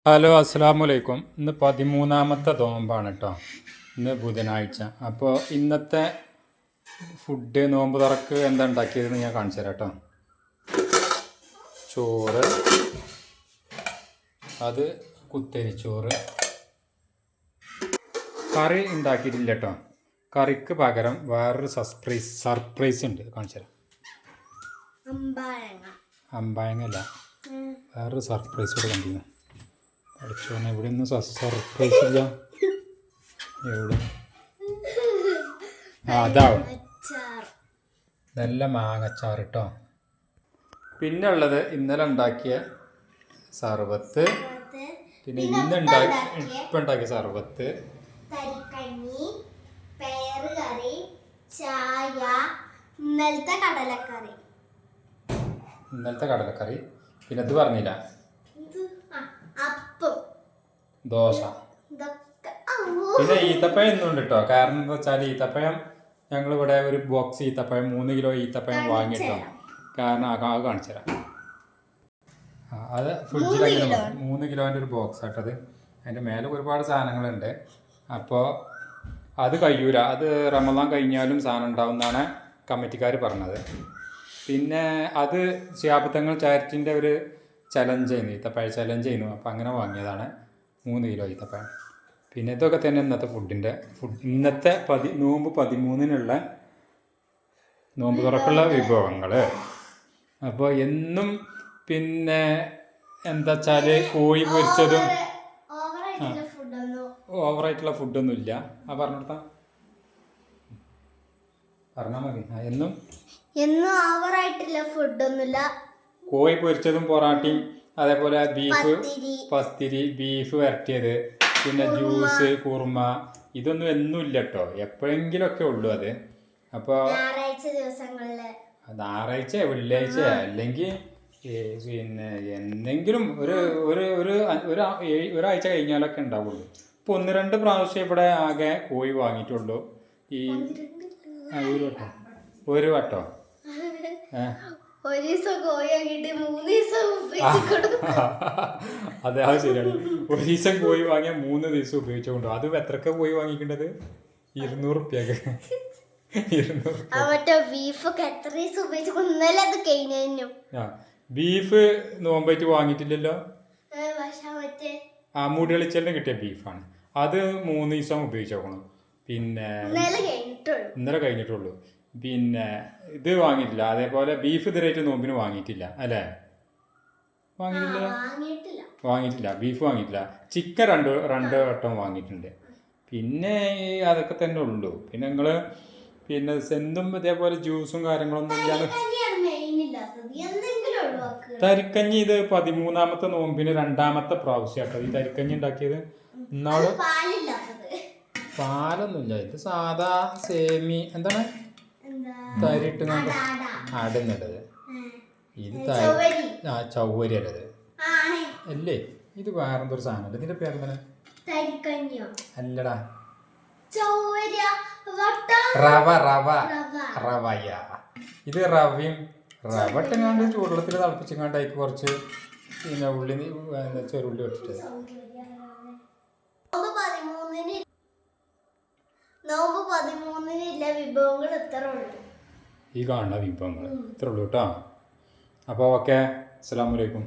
Hello അസ്സലാമലൈക്കും. ഇന്ന് 13ാമത്തെ നോമ്പാണ് കേട്ടോ. ഇന്ന് ബുധനാഴ്ച. അപ്പോൾ ഇന്നത്തെ ഫുഡ് നോമ്പ് തുറക്ക് എന്താ ഉണ്ടാക്കിയതെന്ന് ഞാൻ കാണിച്ചു തരാം കേട്ടോ. ചോറ്, അത് കുത്തരിച്ചോറ്. കറി ഉണ്ടാക്കിയിട്ടില്ല കേട്ടോ. കറിക്ക് പകരം വേറൊരു സർപ്രൈസ് ഉണ്ട്, കാണിച്ചു തരാം. അമ്പായങ്ങല്ല, വേറൊരു സർപ്രൈസ് കൂടെ കണ്ടിരുന്നു. പഠിച്ചോനെ, ഇവിടെ ഒന്നും സർപ്രൈസ് ഇല്ല. എവിടെ? അതാവും നല്ല മാങ്ങച്ചാറ് കേട്ടോ. പിന്നെ ഉള്ളത് ഇന്നലെ ഉണ്ടാക്കിയ സർബത്ത്, പിന്നെ ഇപ്പം ഉണ്ടാക്കിയ സർബത്ത്, ഇന്നലത്തെ കടലക്കറി. പിന്നെ ഇത് പറഞ്ഞില്ല, ദോശ. പിന്നെ ഈത്തപ്പഴം ഇന്നുണ്ട് കേട്ടോ. കാരണം എന്താ വെച്ചാൽ ഈത്തപ്പഴം ഞങ്ങളിവിടെ ഒരു ബോക്സ് ഈത്തപ്പഴം 3 കിലോ ഈത്തപ്പഴം വാങ്ങിട്ടോ. കാരണം അത് കാണിച്ചു തരാം. അത് ഫ്രിഡ്ജിലാക്കി 3 കിലോൻ്റെ ഒരു ബോക്സ് ആട്ടത്. അതിൻ്റെ മേലെ ഒരുപാട് സാധനങ്ങളുണ്ട്. അപ്പോൾ അത് കഴിയൂല, അത് റമദാൻ കഴിഞ്ഞാലും സാധനം ഉണ്ടാവുമെന്നാണ് കമ്മിറ്റിക്കാർ പറഞ്ഞത്. പിന്നെ അത് ശിഹാബ് ചാരിറ്റിൻ്റെ ഒരു ചലഞ്ച് ചെയ്യുന്നു, ഈത്തപ്പഴ ചലഞ്ച് ചെയ്യുന്നു. അപ്പോൾ അങ്ങനെ വാങ്ങിയതാണ് 3 കിലോ ഈത്തപ്പഴം. പിന്നെ ഇതൊക്കെ തന്നെ ഇന്നത്തെ ഇന്നത്തെ നോമ്പ് 13-നുള്ള നോമ്പ് തുറക്കുള്ള വിഭവങ്ങൾ. അപ്പോൾ എന്നും പിന്നെ എന്താ വെച്ചാൽ കോഴി പൊരിച്ചതും ഓവറായിട്ടുള്ള ഫുഡൊന്നും ഇല്ല. പറഞ്ഞാൽ മതി. എന്നും ഓവറായിട്ടുള്ള ഫുഡൊന്നുമില്ല. കോഴി പൊരിച്ചതും പൊറാട്ടയും, അതേപോലെ പത്തിരി, ബീഫ് വരട്ടിയത്, പിന്നെ ജ്യൂസ്, കുറുമ, ഇതൊന്നും എന്നും ഇല്ല കേട്ടോ. എപ്പോഴെങ്കിലുമൊക്കെ ഉള്ളൂ അത്. അപ്പോൾ ഞായറാഴ്ച, വെള്ളിയാഴ്ച, അല്ലെങ്കിൽ പിന്നെ എന്തെങ്കിലും ഒരാഴ്ച കഴിഞ്ഞാലൊക്കെ ഉണ്ടാവുള്ളൂ. ഇപ്പോൾ 1-2 പ്രാവശ്യം ഇവിടെ ആകെ കോഴി വാങ്ങിയിട്ടുള്ളൂ. ഒരു വട്ടോ അതെ, അത് ശരിയാണ്. ഒരു ദിവസം കോഴി വാങ്ങിയാൽ 3 ദിവസം ഉപയോഗിച്ചുകൊണ്ടു. അത് എത്രക്ക കോഴി വാങ്ങിക്കേണ്ടത്? 200 റുപ്യക്ക്. ബീഫ് നോമ്പായിട്ട് വാങ്ങിയിട്ടില്ലല്ലോ. മുടി കളിച്ചലിന് കിട്ടിയ ബീഫാണ് അത്. 3 ദിവസം ഉപയോഗിച്ചോക്കണം. പിന്നെ ഇന്നലെ കഴിഞ്ഞിട്ടുള്ളൂ. പിന്നെ ഇത് വാങ്ങിയിട്ടില്ല. അതേപോലെ ബീഫ് ഇതുവരെയായിട്ട് നോമ്പിന് വാങ്ങിയിട്ടില്ല അല്ലേ? വാങ്ങിയിട്ടില്ല. ബീഫ് വാങ്ങിയിട്ടില്ല. ചിക്കൻ രണ്ട് വട്ടം വാങ്ങിയിട്ടുണ്ട്. പിന്നെ അതൊക്കെ തന്നെ ഉള്ളൂ. പിന്നെ നിങ്ങൾ പിന്നെ എന്തും ഇതേപോലെ ജ്യൂസും കാര്യങ്ങളൊന്നും ഇല്ലാതെ. തരിക്കഞ്ഞി ഇത് 13ാമത്തെ നോമ്പിന് 2ാമത്തെ പ്രാവശ്യമാട്ടോ ഈ തരിക്കഞ്ഞി ഉണ്ടാക്കിയത്. ഇന്നാള് പാലൊന്നുമില്ല, ഇത് സാധാ സേമി എന്താണ് തരിട്ട് അടന്നിട്ടത്. ഇത് ചവ്വരി അല്ലത് അല്ലേ? ഇത് വേറെന്തൊരു സാധനം. ഇതിന്റെ പേരെന്താണ്? അല്ലടാ, റവയ. ഇത് റവയും ഇട്ടുങ്ങാണ്ട് ചൂടുവെള്ളത്തിൽ തിളപ്പിച്ചങ്ങാണ്ട് അതിക്ക് കുറച്ച് പിന്നെ ചെറുള്ളി ഇട്ടിട്ട്. നോമ്പ് 13-നുള്ള വിഭവങ്ങൾ ഇത്ര ഉള്ളൂ. ഈ കാണുന്ന വിഭവങ്ങൾ ഇത്ര ഉള്ളൂ കേട്ടോ. അപ്പോൾ ഓക്കെ, അസ്സലാമു അലൈക്കും.